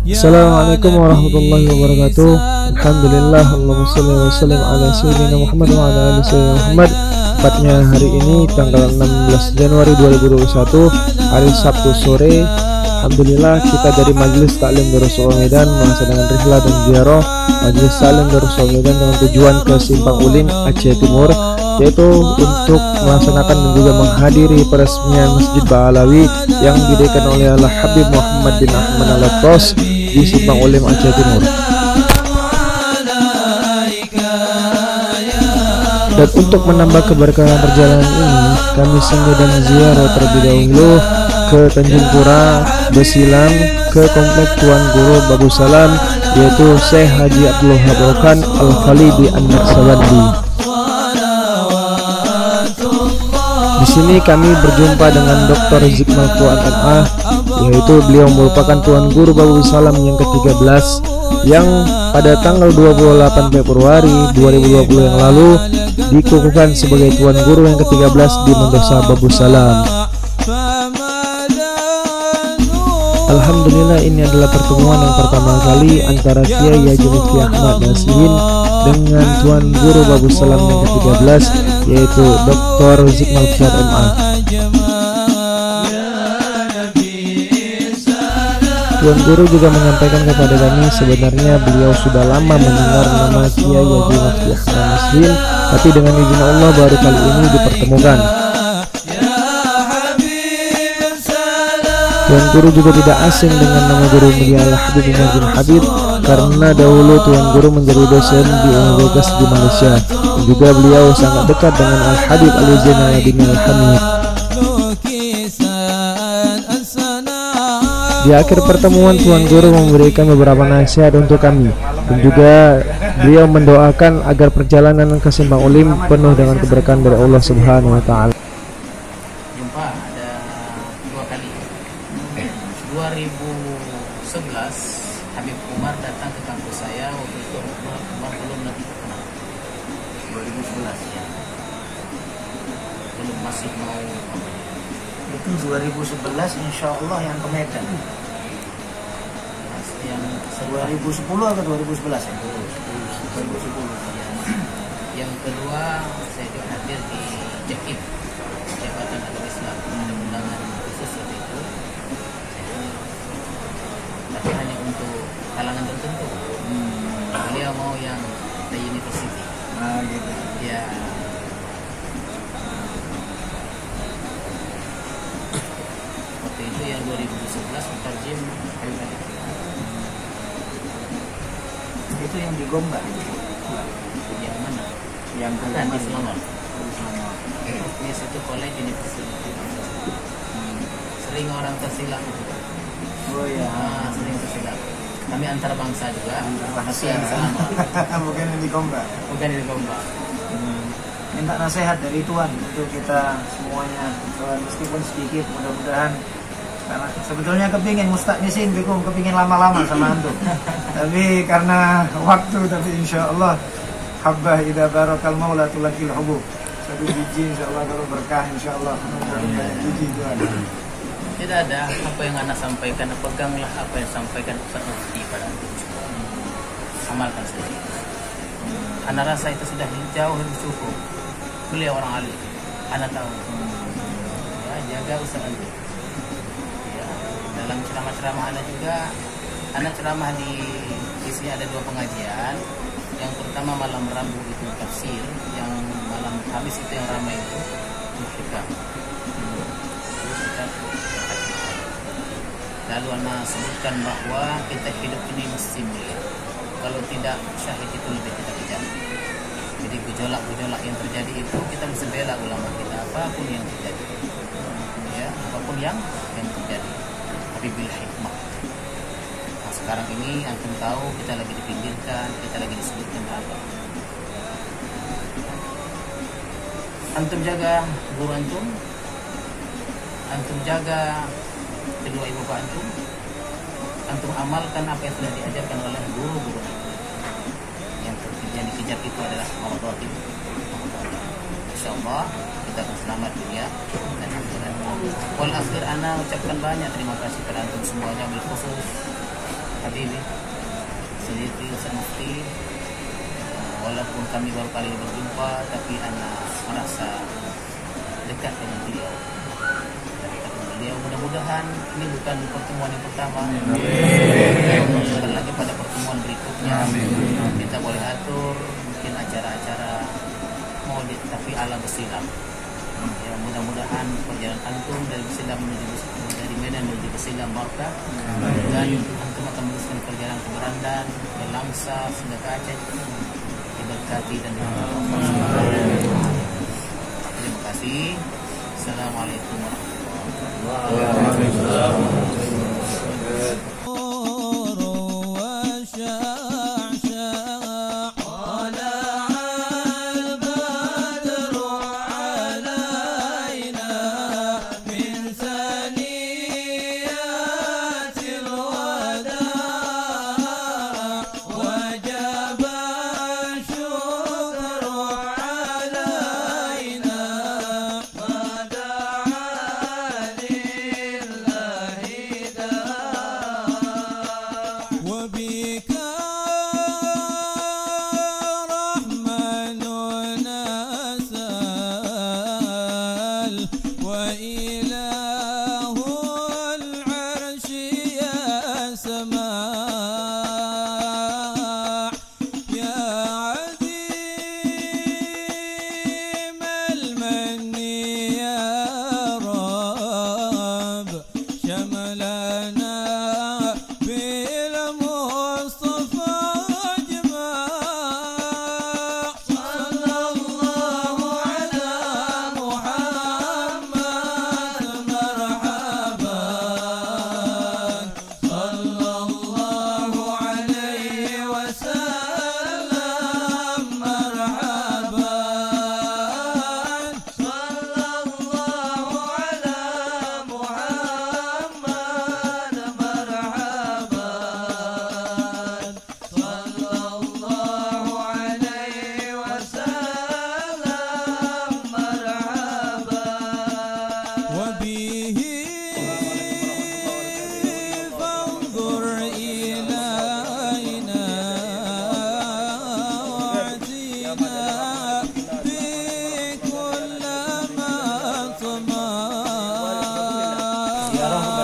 Assalamualaikum warahmatullahi wabarakatuh. Alhamdulillah, Allahumma sholli wa sallim ala sayyidina Muhammad wa ala ali sayyidina Muhammad. Tepatnya hari ini tanggal 16 Januari 2021, hari Sabtu sore. Alhamdulillah, kita dari Majelis Taklim Darussalam Medan melaksanakan rihlah dan ziarah Majelis Taklim Darussalam Medan dengan tujuan ke Simpang Ulim, Aceh Timur, yaitu untuk melaksanakan dan juga menghadiri peresmian Masjid Ba'alawi yang didirikan oleh Al-Habib Muhammad bin Ahmad Al-Attas di Simpang Ulim, Aceh Timur. Dan untuk menambah keberkahan perjalanan ini, kami singgah dan ziarah terlebih dahulu ke Tanjung Pura, Besilang, ke komplek Tuan Guru Babu Salam, yaitu Syekh Haji Abdul Wahab Rokan Al-Khalidi An-Naksabandi. Di sini kami berjumpa dengan Dr. Zikmal Fuad MA, yaitu beliau merupakan Tuan Guru Babu Salam yang ke-13 yang pada tanggal 28 Februari 2020 yang lalu dikukuhkan sebagai Tuan Guru yang ke-13 di Madrasah Babu Salam. Alhamdulillah, ini adalah pertemuan yang pertama kali antara Kiai Haji Mufti Ahmad Nasihin dengan Tuan Guru Babu Salam yang ke-13, yaitu Dr. Zikmal Fuad MA. Tuan Guru juga menyampaikan kepada kami sebenarnya beliau sudah lama mendengar nama Kiai Haji Mufti Ahmad Nasihin, tapi dengan izin Allah baru kali ini dipertemukan. Tuan Guru juga tidak asing dengan nama guru mulia Al-Habib bin Habib, karena dahulu Tuan Guru menjadi dosen di universitas di Malaysia, dan juga beliau sangat dekat dengan Al-Habib Ali Zainal Abidin Al-Hamid. Di akhir pertemuan, Tuan Guru memberikan beberapa nasihat untuk kami, dan juga beliau mendoakan agar perjalanan ke Simpang Ulim penuh dengan keberkahan dari Allah Subhanahu wa Ta'ala. 2011 Habib Umar datang ke kampus saya. Waktu itu Umar belum lagi terkenal. 2011 ya, belum, masih mau itu 2011 insya Allah yang ke Medan. Yang 2010 atau 2011 ya? 2010 ya. Yang kedua saya juga hadir di JAKIB, Jabatan Agama Islam, ada undangan khusus seperti itu, tapi hanya untuk kalangan tertentu. Beliau mau yang the university. Gitu. Ya. Waktu itu yang 2011 mutarjim Habib Adib. Itu yang di Gombak. Yang mana? Yang bukan di Selangor. Di situ college university. Sering orang tersilap. Oh ya, sering tersilap. Kami antar bangsa juga. Masih yang Selangor. Bukan di Gombak. Bukan di Gombak. Minta nasihat dari Tuan untuk kita semuanya, meskipun sedikit, mudah-mudahan. Karena sebetulnya kepingin mustaqnisin, kepingin lama-lama sama antum. Tapi karena waktu, tapi insya Allah habbah idza barakal maula tulakil hubub. Satu biji insya Allah kalau berkah insya Allah. Biji itu ada. Tidak ada apa yang anak sampaikan, peganglah apa yang sampaikan Ustaz Mufti pada antum. Amalkan saja. Anak rasa itu sudah jauh lebih cukup. Beliau orang alim, anak tahu. Ya, jaga usaha antum. Dalam ceramah-ceramah anak juga, anak ceramah di sini ada 2 pengajian. Yang pertama malam Rabu itu tafsir, yang malam Kamis itu yang ramai itu hikam. Lalu anak sebutkan bahwa kita hidup ini mesti mulia. Kalau tidak, syahid itu lebih kita kejar. Jadi gejolak-gejolak yang terjadi itu kita mesti bela ulama kita, apapun yang terjadi. Ya, apapun yang terjadi. Bil hikmah. Nah, sekarang ini antum tahu kita lagi dipinggirkan, kita lagi disebutkan apa. Antum jaga guru antum jaga kedua ibu bapak antum amalkan apa yang sudah diajarkan oleh guru-guru antum. Yang dikejar itu adalah mawadhatim. Insyaallah kita akan selamat dunia dan akhirat. Wal akhir ana ucapkan banyak terima kasih kepada antum semuanya, bil khusus Fadili Siddiqi Ustaz Mufti. Walaupun kami baru kali berjumpa, tapi ana merasa dekat dengan beliau. Beliau mudah-mudahan ini bukan pertemuan yang pertama. Sebentar lagi pada pertemuan berikutnya kita boleh atur mungkin acara-acara maulid tapi ala Besilam. Ya, mudah-mudahan perjalanan antum dari Besilam dari Medan menuju Besilam Barkah, dan antum akan meneruskan perjalanan ke Merandan, ke Langsa, hingga ke Aceh, diberkati dan terima kasih. Assalamualaikum warahmatullahi wabarakatuh.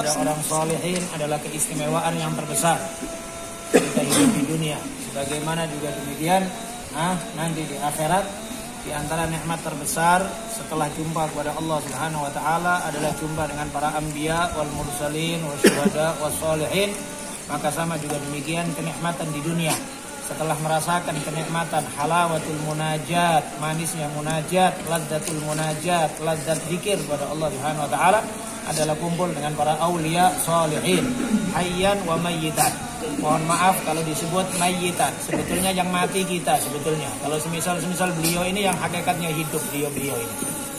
Orang salihin adalah keistimewaan yang terbesar kita hidup di dunia. Sebagaimana juga demikian, nanti di akhirat di antara nikmat terbesar setelah jumpa kepada Allah Subhanahu wa taala adalah jumpa dengan para anbiya wal mursalin wasyuhada wassalihin. Maka sama juga demikian kenikmatan di dunia. Setelah merasakan kenikmatan halawatul munajat, manisnya munajat, lazzatul munajat, lazzat zikir kepada Allah Subhanahu wa taala, adalah kumpul dengan para aulia salihin, hayyan wa mayyitan. Mohon maaf kalau disebut mayyitan, sebetulnya yang mati kita sebetulnya. Kalau semisal beliau ini yang hakikatnya hidup, beliau ini.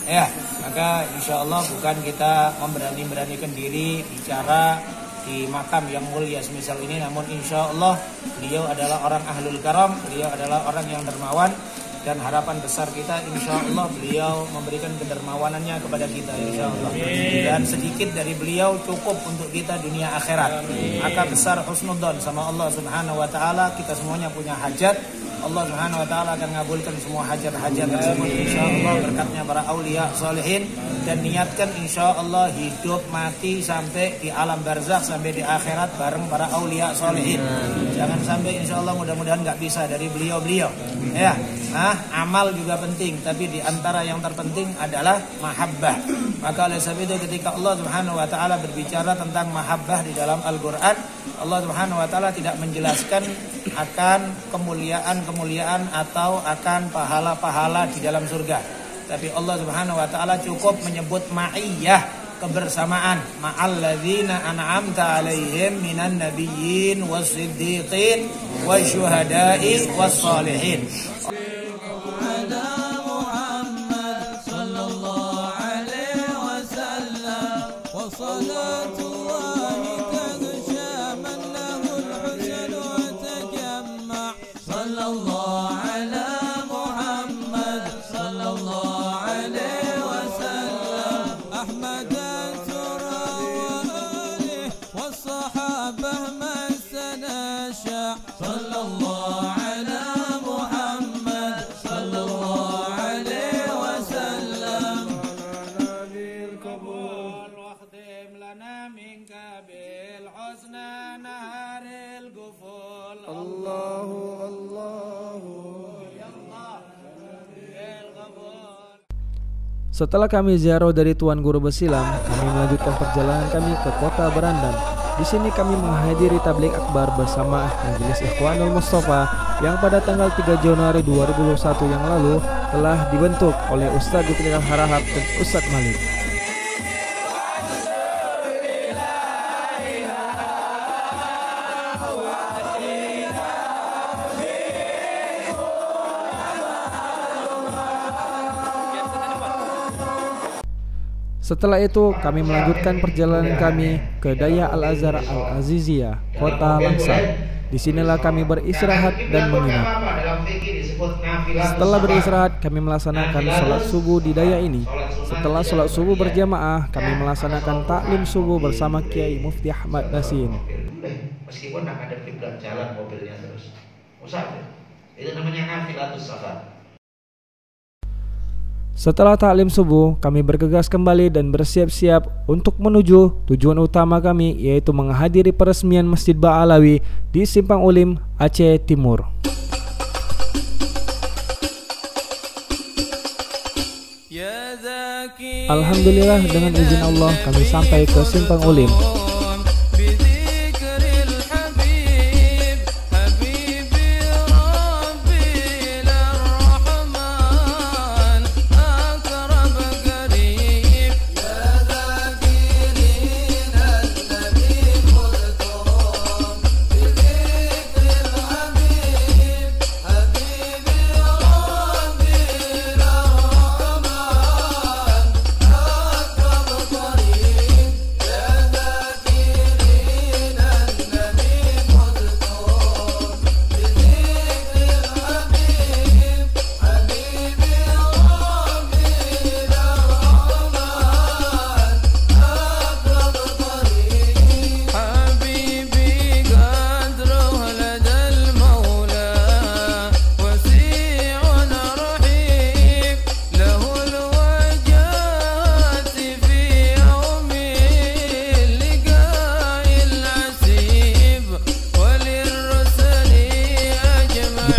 Ya, maka insyaallah bukan kita memberanikan diri bicara di makam yang mulia semisal ini, namun insyaallah beliau adalah orang ahlul karam, beliau adalah orang yang dermawan. Dan harapan besar kita insyaallah beliau memberikan kedermawanannya kepada kita insyaallah. Dan sedikit dari beliau cukup untuk kita dunia akhirat. Maka besar husnudzon sama Allah Subhanahu wa taala. Kita semuanya punya hajat. Allah Subhanahu wa taala akan ngabulkan semua hajat-hajat tersebut insyaallah berkatnya para aulia salihin. Dan niatkan insyaallah hidup mati sampai di alam barzakh, sampai di akhirat bareng para aulia salihin. Jangan sampai insyaallah mudah-mudahan enggak bisa dari beliau-beliau. Ya. Amal juga penting, tapi di antara yang terpenting adalah mahabbah. Maka oleh sebab itu ketika Allah Subhanahu wa taala berbicara tentang mahabbah di dalam Al-Qur'an, Allah Subhanahu wa taala tidak menjelaskan akan kemuliaan atau akan pahala-pahala di dalam surga. Tapi Allah Subhanahu wa taala cukup menyebut ma'iyyah, kebersamaan, ma'alladzina an'amta 'alaihim minan nabiyyin was-siddiqin wasyuhada'i was-shalihin. والصحابة ما السلام يشاء صلى الله على محمد صلى الله عليه وسلم بالقبول واختم لنا منك بالحسنى نهر القفول الله الله يا الله بالقبول. Setelah kami ziarah dari Tuan Guru Besilam, kami melanjutkan perjalanan kami ke kota Berandan. Di sini kami menghadiri tabligh akbar bersama Majelis Ikhwanul Mustafa yang pada tanggal 3 Januari 2021 yang lalu telah dibentuk oleh Ustadz Zulfikar Harahap dan Ustadz Malik. Setelah itu kami melanjutkan perjalanan kami ke Daya Al-Azhar Al-Aziziyah, Kota Langsa. Disinilah kami beristirahat dan menginap. Setelah beristirahat, kami melaksanakan sholat subuh di Daya ini. Setelah sholat subuh berjamaah, kami melaksanakan taklim subuh bersama Kiai Mufti Ahmad Nasin. Meskipun ada kiblat jalan mobilnya terus, musafir. Itu namanya nafilatus safar. Setelah taklim subuh, kami bergegas kembali dan bersiap-siap untuk menuju tujuan utama kami, yaitu menghadiri peresmian Masjid Ba'alawi di Simpang Ulim, Aceh Timur. Alhamdulillah, dengan izin Allah kami sampai ke Simpang Ulim.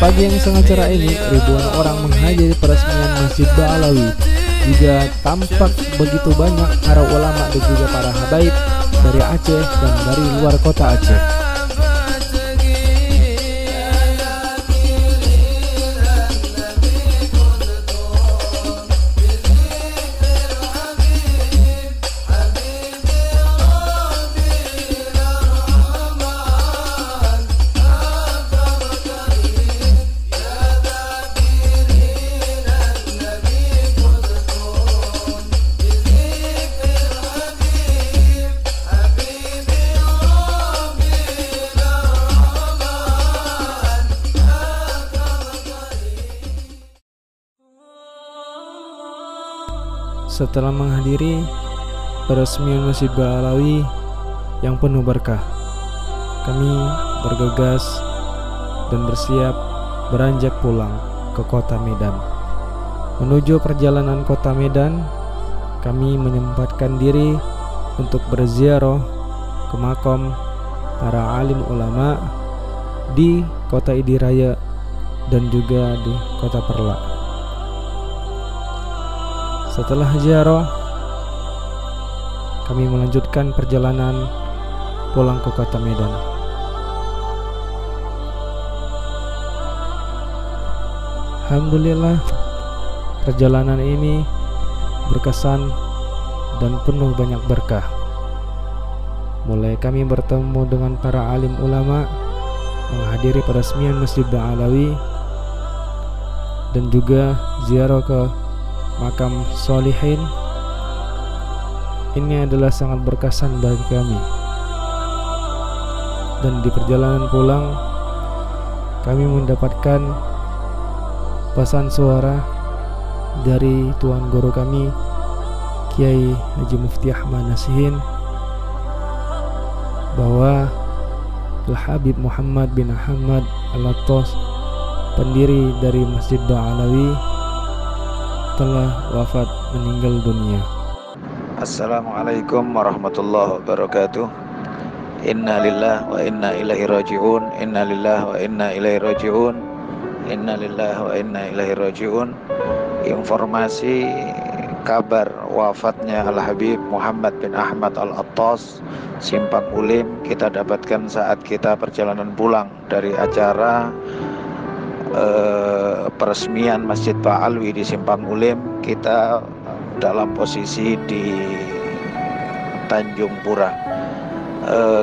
Pagi yang sangat cerah ini, ribuan orang menghadiri peresmian Masjid Ba'alawi. Juga tampak begitu banyak para ulama dan juga para habaib dari Aceh dan dari luar kota Aceh. Setelah menghadiri peresmian Masjid Ba'alawi yang penuh berkah, kami bergegas dan bersiap beranjak pulang ke kota Medan. Menuju perjalanan kota Medan, kami menyempatkan diri untuk berziarah ke makam para alim ulama di kota Idiraya dan juga di kota Perla. Setelah ziarah, kami melanjutkan perjalanan pulang ke kota Medan. Alhamdulillah, perjalanan ini berkesan dan penuh banyak berkah. Mulai kami bertemu dengan para alim ulama, menghadiri peresmian Masjid Ba'alawi, dan juga ziarah ke makam solihin. Ini adalah sangat berkesan bagi kami. Dan di perjalanan pulang, kami mendapatkan pesan suara dari Tuan Guru kami, Kiai Haji Mufti Ahmad Nasin, bahwa Al-Habib Muhammad bin Ahmad Al-Attas, pendiri dari Masjid Ba'alawi, telah wafat meninggal dunia. Assalamualaikum warahmatullahi wabarakatuh. Inna lillahi wa inna ilaihi raji'un. Inna lillahi wa inna ilaihi raji'un. Inna lillahi wa inna ilaihi raji'un. Informasi kabar wafatnya Al-Habib Muhammad bin Ahmad Al-Attas Simpang Ulim kita dapatkan saat kita perjalanan pulang dari acara peresmian Masjid Ba'alawi di Simpang Ulim. Kita dalam posisi di Tanjung Pura.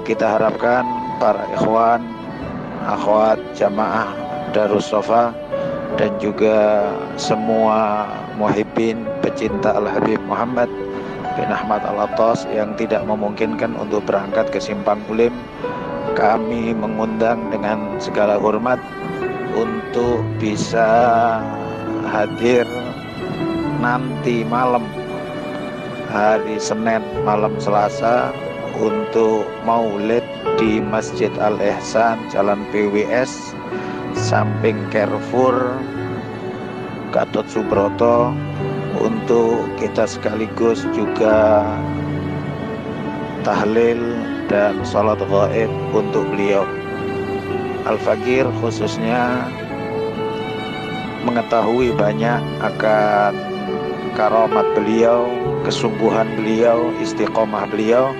Kita harapkan para ikhwan, akhwat, jamaah Darus Sofa dan juga semua muhibbin pecinta Al-Habib Muhammad bin Ahmad Al-Attas yang tidak memungkinkan untuk berangkat ke Simpang Ulim, kami mengundang dengan segala hormat untuk bisa hadir nanti malam hari Senin malam Selasa untuk maulid di Masjid Al-Ihsan Jalan PWS samping Carrefour Gatot Subroto, untuk kita sekaligus juga tahlil dan salat gaib untuk beliau. Al-Fakir khususnya mengetahui banyak akan karamat beliau, kesungguhan beliau, istiqomah beliau.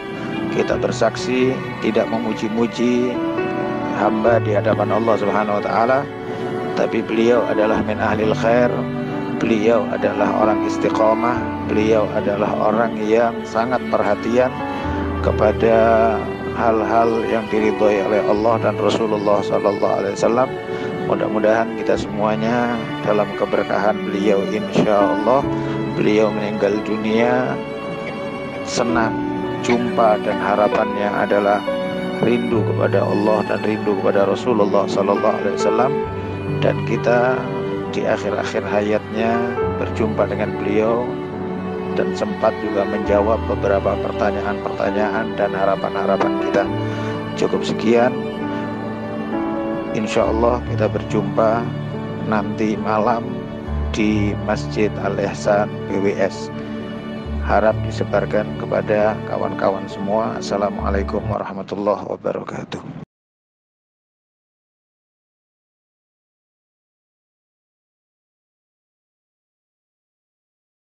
Kita bersaksi tidak memuji-muji hamba di hadapan Allah Subhanahu wa taala, tapi beliau adalah min ahlil khair. Beliau adalah orang istiqomah, beliau adalah orang yang sangat perhatian kepada hal-hal yang diridhoi oleh Allah dan Rasulullah SAW. Mudah-mudahan kita semuanya dalam keberkahan beliau, insya Allah. Beliau meninggal dunia senang, jumpa dan harapannya adalah rindu kepada Allah dan rindu kepada Rasulullah SAW. Dan kita di akhir-akhir hayatnya berjumpa dengan beliau dan sempat juga menjawab beberapa pertanyaan-pertanyaan dan harapan-harapan kita. Cukup sekian. Insya Allah kita berjumpa nanti malam di Masjid Al-Ihsan PWS. Harap disebarkan kepada kawan-kawan semua. Assalamualaikum warahmatullahi wabarakatuh.